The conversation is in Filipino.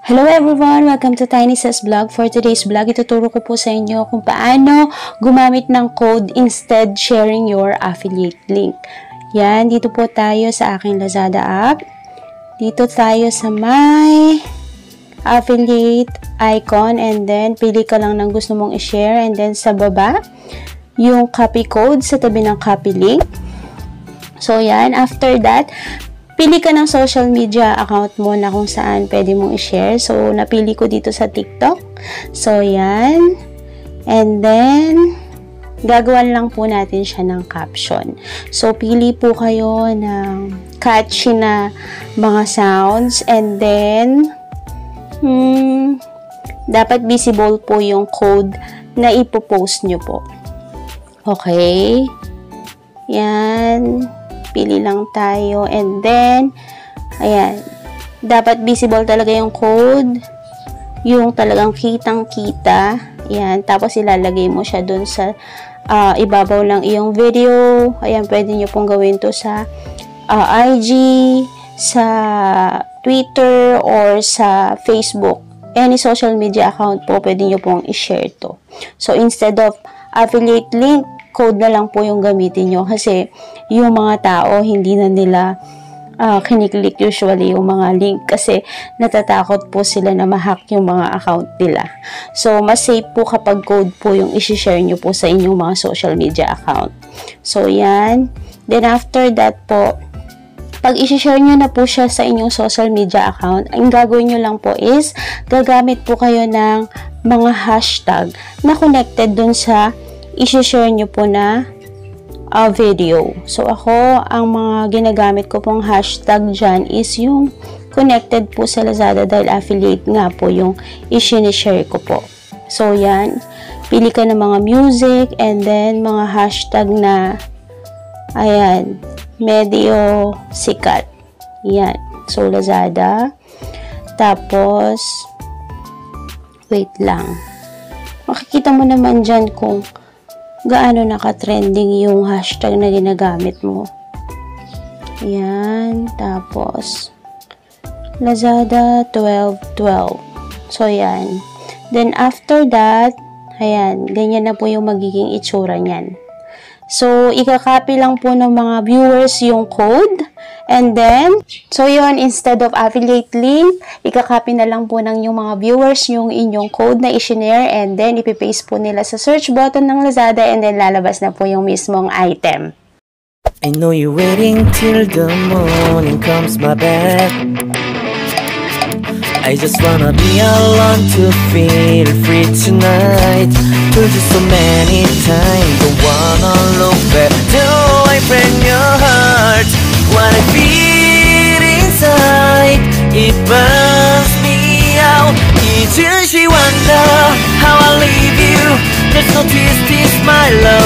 Hello everyone! Welcome to Tiny Says Vlog. For today's vlog, ituturo ko po sa inyo kung paano gumamit ng code instead sharing your affiliate link. Yan, dito po tayo sa aking Lazada app. Dito tayo sa my affiliate icon and then pili ka lang ng gusto mong i-share and then sa baba, yung copy code sa tabi ng copy link. So yan, after that, pili ka ng social media account mo na kung saan pwede mong i-share. So, napili ko dito sa TikTok. So, yan. And then, gagawan lang po natin siya ng caption. So, pili po kayo ng catchy na mga sounds. And then, dapat visible po yung code na ipopost nyo po. Okay? Yan. Pili lang tayo and then ayan, dapat visible talaga yung code, yung talagang kitang-kita. Ayan, tapos ilalagay mo siya dun sa ibabaw lang iyong video. Ayan, pwede nyo pong gawin to sa IG, sa Twitter, or sa Facebook. Any social media account po, pwede nyo pong i-share to. So, instead of affiliate link, code na lang po yung gamitin nyo kasi yung mga tao hindi na nila kiniklik usually yung mga link kasi natatakot po sila na ma-hack yung mga account nila. So, mas safe po kapag code po yung isi-share nyo po sa inyong mga social media account. So, yan. Then, after that po, pag isi-share nyo na po siya sa inyong social media account, ang gagawin nyo lang po is gagamit po kayo ng mga hashtag na connected dun sa i-share nyo po na video. So, ako, ang mga ginagamit ko pong hashtag dyan is yung connected po sa Lazada dahil affiliate nga po yung i-share ko po. So, yan. Pili ka ng mga music and then mga hashtag na ayan, medyo sikat. Yan. So, Lazada. Tapos, wait lang. Makikita mo naman dyan kung gaano naka-trending yung hashtag na ginagamit mo. Ayan. Tapos, Lazada 1212. So, yan. Then, after that, ayan, ganyan na po yung magiging itsura niyan. So, ikakopy lang po ng mga viewers yung code. And then, so yun, instead of affiliate link, ikakopy na lang po ng yung mga viewers yung inyong code na i-share and then ipipaste po nila sa search button ng Lazada and then lalabas na po yung mismong item. I know you're waiting till the morning comes my bed. I just wanna be alone to feel free tonight. Told you so many times, don't wanna look back. Do I break your heart? What I feel inside, it burns me out. Each year she wonder how I leave you. There's no twist, it's my love.